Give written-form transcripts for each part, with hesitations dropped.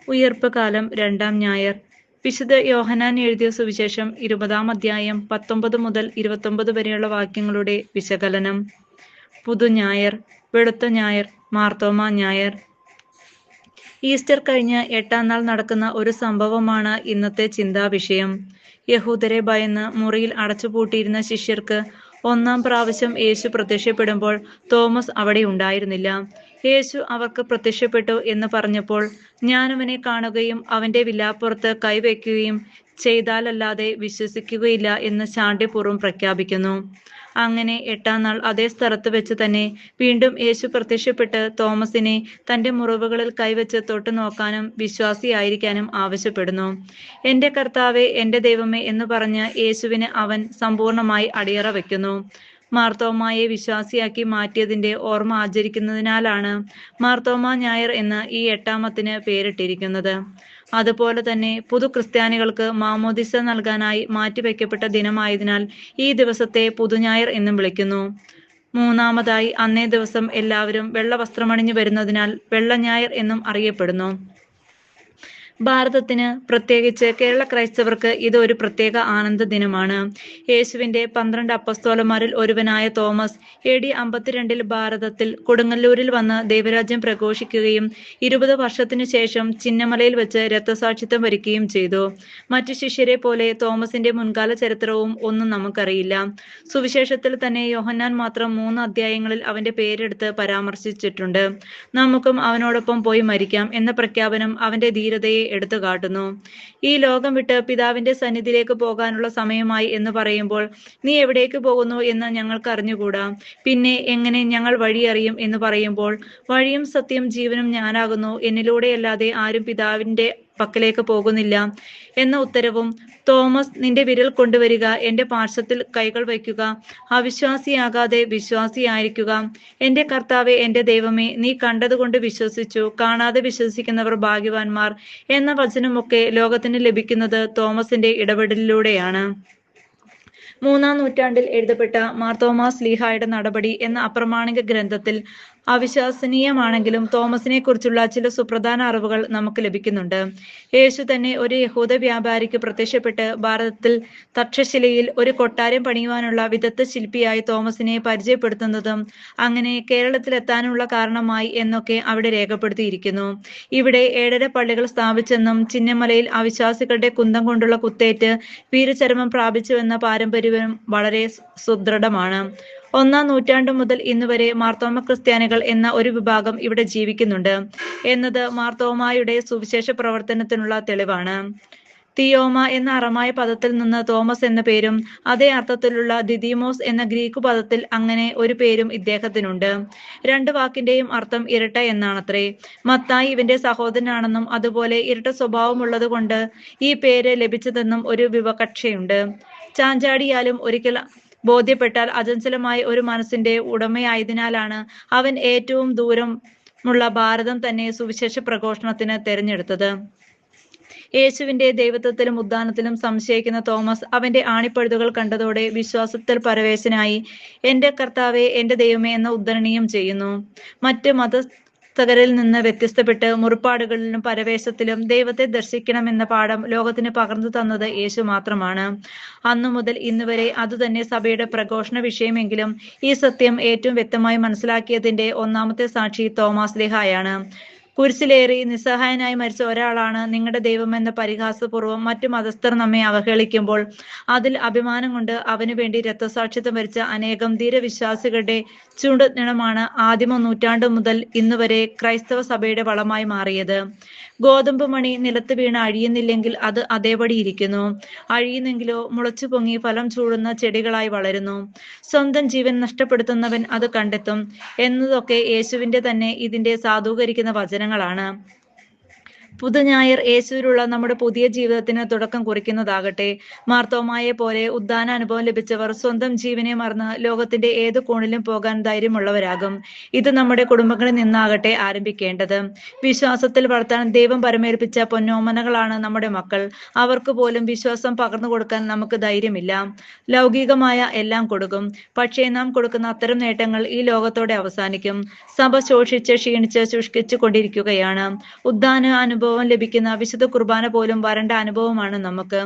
ഉയിർപ്പ് കാലം 2-ാം ഞായർ. വിശുദ്ധ യോഹന്നാൻ എഴുതിയ സുവിശേഷം 20-ാം അധ്യായം 19 മുതൽ 29 വരെയുള്ള വാക്യങ്ങളുടെ വിശകലനം. പുതുഞായർ, വെളുത്ത ഞായർ, മാർത്തോമാ ഞായർ. ഈസ്റ്റർ കഴിഞ്ഞ് 8-ാം നാൾ നടക്കുന്ന ഒരു സംഭവമാണ് ഇന്നത്തെ ചിന്താവിഷയം. യഹൂദരെ ഭയന്ന് മുറിയിൽ അടച്ചുപൂട്ടിയിരുന്ന ശിഷ്യർക്ക് 1-ാം പ്രാവശ്യം യേശു പ്രത്യക്ഷപ്പെടുമ്പോൾ തോമസ് അവിടെ ഉണ്ടായിരുന്നില്ല. യേശു അവർക്ക് പ്രത്യക്ഷപ്പെട്ടു എന്ന് പറഞ്ഞപ്പോൾ, ഞാനവനെ കാണുകയും അവന്റെ വിലാപ്പുറത്ത് കൈവയ്ക്കുകയും ചെയ്താലല്ലാതെ വിശ്വസിക്കുകയില്ല എന്ന് ശാഠ്യപൂർവ്വം പ്രഖ്യാപിക്കുന്നു. അങ്ങനെ 8-ാം നാൾ അതേ സ്ഥലത്ത് വെച്ച് തന്നെ വീണ്ടും യേശു പ്രത്യക്ഷപ്പെട്ട് തോമസിനെ തന്റെ മുറിവുകളിൽ കൈവച്ച് തൊട്ടു നോക്കാനും വിശ്വാസിയായിരിക്കാനും ആവശ്യപ്പെടുന്നു. എന്റെ കർത്താവേ, എന്റെ ദൈവമേ എന്ന് പറഞ്ഞ് യേശുവിന് അവൻ സമ്പൂർണമായി അടിയറ വയ്ക്കുന്നു. മാർത്തോമായെ വിശ്വാസിയാക്കി മാറ്റിയതിന്റെ ഓർമ്മ ആചരിക്കുന്നതിനാലാണ് മാർത്തോമാ ഞായർ എന്ന് ഈ 8-ാമത്തിന് പേരിട്ടിരിക്കുന്നത്. അതുപോലെ തന്നെ പുതു ക്രിസ്ത്യാനികൾക്ക് മാമോദിസ നൽകാനായി മാറ്റിവെക്കപ്പെട്ട ദിനമായതിനാൽ ഈ ദിവസത്തെ പുതുഞായർ എന്നും വിളിക്കുന്നു. 3-ാമതായി, അന്നേ ദിവസം എല്ലാവരും വെള്ള വസ്ത്രമണിഞ്ഞു വരുന്നതിനാൽ വെള്ളഞായർ എന്നും അറിയപ്പെടുന്നു. ഭാരതത്തിന്, പ്രത്യേകിച്ച് കേരള ക്രൈസ്തവർക്ക് ഇത് ഒരു പ്രത്യേക ആനന്ദ ദിനമാണ്. യേശുവിന്റെ 12 അപ്പസ്തോലന്മാരിൽ ഒരുവനായ തോമസ് AD 52-ൽ ഭാരതത്തിൽ കൊടുങ്ങല്ലൂരിൽ വന്ന് ദൈവരാജ്യം പ്രഘോഷിക്കുകയും 20 വർഷത്തിനു ശേഷം ചിന്നമലയിൽ വെച്ച് രക്തസാക്ഷിത്വം വരിക്കുകയും ചെയ്തു. മറ്റു ശിഷ്യരെ പോലെ തോമസിന്റെ മുൻകാല ചരിത്രവും ഒന്നും നമുക്കറിയില്ല. സുവിശേഷത്തിൽ തന്നെ യോഹന്നാൻ മാത്രം 3 അധ്യായങ്ങളിൽ അവന്റെ പേരെടുത്ത് പരാമർശിച്ചിട്ടുണ്ട്. നമുക്കും അവനോടൊപ്പം പോയി മരിക്കാം എന്ന പ്രഖ്യാപനം അവന്റെ ധീരതയെ എടുത്തു കാട്ടുന്നു. ഈ ലോകം വിട്ട് പിതാവിന്റെ സന്നിധിയിലേക്ക് പോകാനുള്ള സമയമായി എന്ന് പറയുമ്പോൾ, നീ എവിടേക്ക് പോകുന്നു എന്ന് ഞങ്ങൾക്ക് അറിഞ്ഞുകൂടാ, പിന്നെ എങ്ങനെ ഞങ്ങൾ വഴിയറിയും എന്ന് പറയുമ്പോൾ, വഴിയും സത്യം ജീവനും ഞാനാകുന്നു, എന്നിലൂടെയല്ലാതെ ആരും പിതാവിന്റെ പക്കലേക്ക് പോകുന്നില്ല എന്ന ഉത്തരവും, തോമസ് നിന്റെ വിരൽ കൊണ്ടുവരിക, എന്റെ പാർശ്വത്തിൽ കൈകൾ വയ്ക്കുക, അവിശ്വാസിയാകാതെ വിശ്വാസിയായിരിക്കുക, എന്റെ കർത്താവേ, എന്റെ ദൈവമേ, നീ കണ്ടതുകൊണ്ട് വിശ്വസിച്ചു, കാണാതെ വിശ്വസിക്കുന്നവർ ഭാഗ്യവാന്മാർ എന്ന വചനമൊക്കെ ലോകത്തിന് ലഭിക്കുന്നത് തോമസിന്റെ ഇടപെടലിലൂടെയാണ്. 3-ാം നൂറ്റാണ്ടിൽ എഴുതപ്പെട്ട മാർത്തോമാ ശ്ലീഹായുടെ നടപടി എന്ന അപ്രമാണിക ഗ്രന്ഥത്തിൽ അവിശ്വസനീയമാണെങ്കിലും തോമസിനെ കുറിച്ചുള്ള ചില സുപ്രധാന അറിവുകൾ നമുക്ക് ലഭിക്കുന്നുണ്ട്. യേശു തന്നെ ഒരു യഹൂദ വ്യാപാരിക്ക് പ്രത്യക്ഷപ്പെട്ട് ഭാരതത്തിൽ തക്ഷശിലയിൽ ഒരു കൊട്ടാരം പണിയുവാനുള്ള വിദഗ്ധ ശില്പിയായി തോമസിനെ പരിചയപ്പെടുത്തുന്നതും അങ്ങനെ കേരളത്തിലെത്താനുള്ള കാരണമായി എന്നൊക്കെ അവിടെ രേഖപ്പെടുത്തിയിരിക്കുന്നു. ഇവിടെ 7.5 പള്ളികൾ സ്ഥാപിച്ചെന്നും ചിന്നമലയിൽ അവിശ്വാസികളുടെ കുന്തം കൊണ്ടുള്ള കുത്തേറ്റ് വീരചരമം പ്രാപിച്ചുവെന്ന പാരമ്പര്യവും വളരെ സുദൃഢമാണ്. 1-ാം നൂറ്റാണ്ടു മുതൽ ഇന്നുവരെ മാർത്തോമ ക്രിസ്ത്യാനികൾ എന്ന ഒരു വിഭാഗം ഇവിടെ ജീവിക്കുന്നുണ്ട് എന്നത് മാർത്തോമായുടെ സുവിശേഷ പ്രവർത്തനത്തിനുള്ള തെളിവാണ്. തിയോമ എന്ന അറമായ പദത്തിൽ നിന്ന് തോമസ് എന്ന പേരും അതേ അർത്ഥത്തിലുള്ള ദിദിമോസ് എന്ന ഗ്രീക്ക് പദത്തിൽ അങ്ങനെ ഒരു പേരും ഇദ്ദേഹത്തിനുണ്ട്. 2 വാക്കിന്റെയും അർത്ഥം ഇരട്ട എന്നാണത്രേ. മത്തായി ഇവന്റെ സഹോദരനാണെന്നും അതുപോലെ ഇരട്ട സ്വഭാവമുള്ളത് കൊണ്ട് ഈ പേര് ലഭിച്ചതെന്നും ഒരു വിവക്ഷയുണ്ട്. ചാഞ്ചാടിയാലും ഒരിക്കൽ ബോധ്യപ്പെട്ടാൽ അചഞ്ചലമായ ഒരു മനസ്സിന്റെ ഉടമയായതിനാലാണ് അവൻ ഏറ്റവും ദൂരമുള്ള ഭാരതം തന്നെ സുവിശേഷ പ്രഘോഷണത്തിന് തെരഞ്ഞെടുത്തത്. യേശുവിന്റെ ദൈവത്വത്തിലും ഉദ്ധാനത്തിലും സംശയിക്കുന്ന തോമസ് അവന്റെ ആണിപ്പഴുതുകൾ കണ്ടതോടെ വിശ്വാസത്തിൽ പരവേശനായി എന്റെ കർത്താവേ, എന്റെ ദൈവമേ എന്ന ഉദ്ധരണിയും ചെയ്യുന്നു. മറ്റ് മതസ്ഥകരിൽ നിന്ന് വ്യത്യസ്തപ്പെട്ട് മുറിപ്പാടുകളിലും പരവേശത്തിലും ദൈവത്തെ ദർശിക്കണമെന്ന പാഠം ലോകത്തിന് പകർന്നു തന്നത് യേശു മാത്രമാണ്. അന്നു മുതൽ ഇന്നുവരെ അതുതന്നെ സഭയുടെ പ്രഘോഷണ വിഷയമെങ്കിലും ഈ സത്യം ഏറ്റവും വ്യക്തമായി മനസ്സിലാക്കിയതിന്റെ 1-ാമത്തെ സാക്ഷി തോമാശ്ലീഹായാണ്. കുരിശിലേറി നിസ്സഹായനായി മരിച്ച ഒരാളാണ് നിങ്ങളുടെ ദൈവമെന്ന പരിഹാസപൂർവ്വം മറ്റു മതസ്ഥർ നമ്മെ അവഹേളിക്കുമ്പോൾ അതിൽ അഭിമാനം കൊണ്ട് അവനു വേണ്ടി രക്തസാക്ഷിത്വം വരിച്ച അനേകം ധീരവിശ്വാസികളുടെ ചൂണ്ടുനിണമാണ് ആദിമ നൂറ്റാണ്ടു മുതൽ ഇന്നുവരെ ക്രൈസ്തവ സഭയുടെ വളമായി മാറിയത്. ഗോതമ്പ് മണി നിലത്ത് വീണ് അഴിയുന്നില്ലെങ്കിൽ അത് അതേപടി ഇരിക്കുന്നു. അഴിയുന്നെങ്കിലോ മുളച്ചു പൊങ്ങി ഫലം ചൂടുന്ന ചെടികളായി വളരുന്നു. സ്വന്തം ജീവൻ നഷ്ടപ്പെടുത്തുന്നവൻ അത് കണ്ടെത്തും എന്നതൊക്കെ യേശുവിന്റെ തന്നെ ഇതിന്റെ സാധൂകരിക്കുന്ന വചനങ്ങളാണ്. പുതുഞായർ യേശുവിലുള്ള നമ്മുടെ പുതിയ ജീവിതത്തിന് തുടക്കം കുറിക്കുന്നതാകട്ടെ. മാർത്തോമായെ പോലെ ഉദ്ധാന അനുഭവം ലഭിച്ചവർ സ്വന്തം ജീവനെ മറന്ന് ലോകത്തിന്റെ ഏത് കോണിലും പോകാൻ ധൈര്യമുള്ളവരാകും. ഇത് നമ്മുടെ കുടുംബങ്ങളിൽ നിന്നാകട്ടെ ആരംഭിക്കേണ്ടത്. വിശ്വാസത്തിൽ വളർത്താൻ ദൈവം പരമേൽപ്പിച്ച പൊന്നോമനകളാണ് നമ്മുടെ മക്കൾ. അവർക്ക് പോലും വിശ്വാസം പകർന്നു കൊടുക്കാൻ നമുക്ക് ധൈര്യമില്ല. ലൗകികമായ എല്ലാം കൊടുക്കും, പക്ഷേ നാം കൊടുക്കുന്ന അത്തരം നേട്ടങ്ങൾ ഈ ലോകത്തോടെ അവസാനിക്കും. സഭ ശോഷിച്ച് ക്ഷീണിച്ച് ശുഷ്കിച്ചു കൊണ്ടിരിക്കുകയാണ്. ഉദ്ധാന അനുഭവം അനുഭവം ലഭിക്കുന്ന വിശുദ്ധ കുർബാന പോലും വരണ്ട അനുഭവമാണ് നമുക്ക്.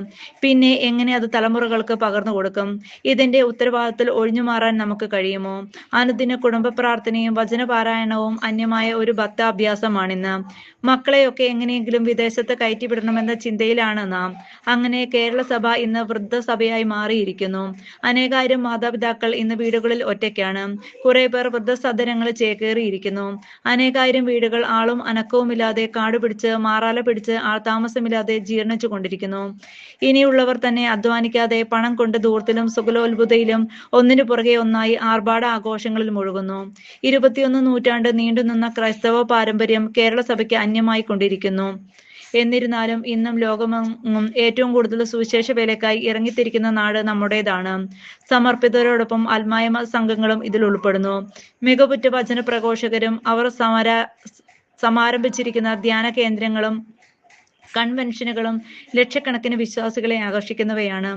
പിന്നെ എങ്ങനെ അത് തലമുറകൾക്ക് പകർന്നു കൊടുക്കും? ഇതിന്റെ ഉത്തരവാദിത്തത്തിൽ ഒഴിഞ്ഞു മാറാൻ നമുക്ക് കഴിയുമോ? അനുദിന കുടുംബ പ്രാർത്ഥനയും വചനപാരായണവും അന്യമായ ഒരു ഭക്താഭ്യാസമാണിന്ന്. മക്കളെയൊക്കെ എങ്ങനെയെങ്കിലും വിദേശത്ത് കയറ്റിവിടണമെന്ന ചിന്തയിലാണ് നാം. അങ്ങനെ കേരള സഭ ഇന്ന് വൃദ്ധസഭയായി മാറിയിരിക്കുന്നു. അനേകായിരം മാതാപിതാക്കൾ ഇന്ന് വീടുകളിൽ ഒറ്റയ്ക്കാണ്. കുറെ പേർ വൃദ്ധസദനങ്ങളിൽ ചേക്കേറിയിരിക്കുന്നു. അനേകായിരം വീടുകൾ ആളും അനക്കവുമില്ലാതെ കാടുപിടിച്ച് മാറാല പിടിച്ച് ആൾതാമസമില്ലാതെ ജീർണിച്ചു കൊണ്ടിരിക്കുന്നു. ഇനിയുള്ളവർ തന്നെ അധ്വാനിക്കാതെ പണം കൊണ്ട് ധൂർത്തിലും സുഖലോത്ഭുതയിലും ഒന്നിനു പുറകെ ഒന്നായി ആർഭാട ആഘോഷങ്ങളിൽ മുഴുകുന്നു. 21 നൂറ്റാണ്ട് നീണ്ടുനിന്ന ക്രൈസ്തവ പാരമ്പര്യം കേരള സഭയ്ക്ക് അന്യമായി കൊണ്ടിരിക്കുന്നു. എന്നിരുന്നാലും ഇന്നും ലോകമെങ്ങും ഏറ്റവും കൂടുതൽ സുവിശേഷ വേലയ്ക്കായി ഇറങ്ങിത്തിരിക്കുന്ന നാട് നമ്മുടേതാണ്. സമർപ്പിതരോടൊപ്പം ആത്മായമ സംഘങ്ങളും ഇതിൽ ഉൾപ്പെടുന്നു. മികവുറ്റ വചന പ്രഘോഷകരും അവർ സമാരംഭിച്ചിരിക്കുന്ന ധ്യാന കേന്ദ്രങ്ങളും കൺവെൻഷനുകളും ലക്ഷക്കണക്കിന് വിശ്വാസികളെ ആകർഷിക്കുന്നവയാണ്.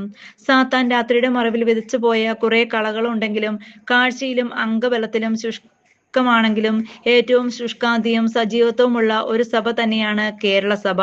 സാത്താൻ രാത്രിയുടെ മറവിൽ വിതച്ചുപോയ കുറെ കളകളുണ്ടെങ്കിലും കാഴ്ചയിലും അംഗബലത്തിലും ശുഷ്കമാണെങ്കിലും ഏറ്റവും ശുഷ്കാന്തിയും സജീവത്വമുള്ള ഒരു സഭ തന്നെയാണ് കേരള സഭ.